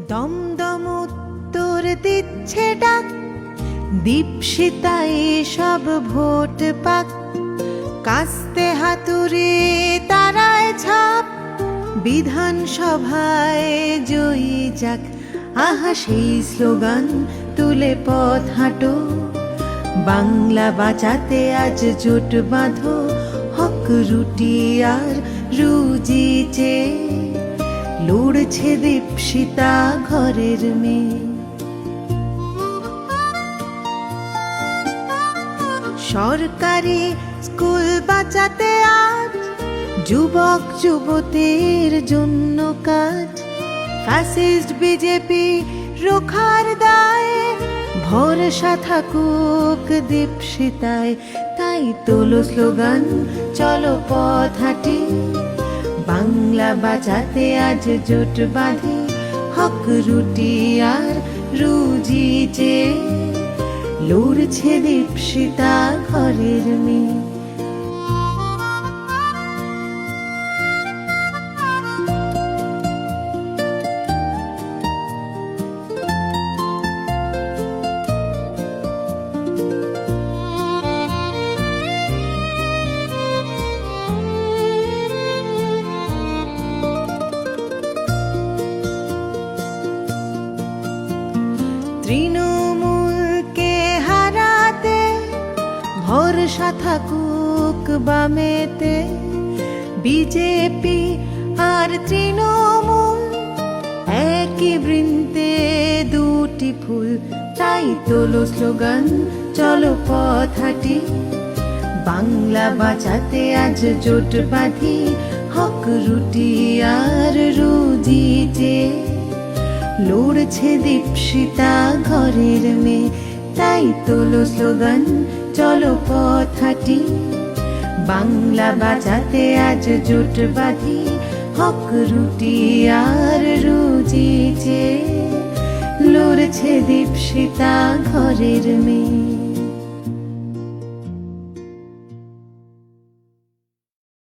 দমদম উত্তর দিচ্ছে ডাক, দীপশিতায় সব ভোট পাক, কাস্তে হাতুড়ে তারায় ছাপ, বিধানসভায় জয়ী যাক। আহা সেই স্লোগান তুলে পথ হাঁটো, বাংলা বাঁচাতে আজ জোট বাঁধো, হক রুটি আর রুজি চেয়ে লড়ছে দীপশিতা ঘরের মেয়ে। সরকারি স্কুল বাঁচাতে আজ যুবক যুবতীর জন্য কাজ, ফ্যাসিস্ট বিজেপি রোখার দায়ে ভরসা থাকুক দীপশিতায়। তাই তোলো স্লোগান, চলো পথ হাঁটি, বাংলা বাঁচাতে আজ জোট বাঁধি, হক রুটি আর রুজি চেয়ে লড়ছে দীপশিতা ঘরের মেয়ে। তৃণমূলকে হারাতে ভরসা থাকুক বামেতে, বিজেপি আর তৃণমূল একই বৃন্তে দুটি ফুল। তাই তোলো স্লোগান, চলো পথ হাঁটি, বাংলা বাঁচাতে আজ জোট বাঁধি, হক রুটি আর রুজি চেয়ে লড়ছে দীপশিতা ঘরের মেয়ে। তাই তোলো স্লোগান, চলো পথ হাঁটি, বাংলা বাঁচাতে আজ জোট বাঁধি, হক রুটি আর রুজি চেয়ে লড়ছে দীপশিতা ঘরের মেয়ে।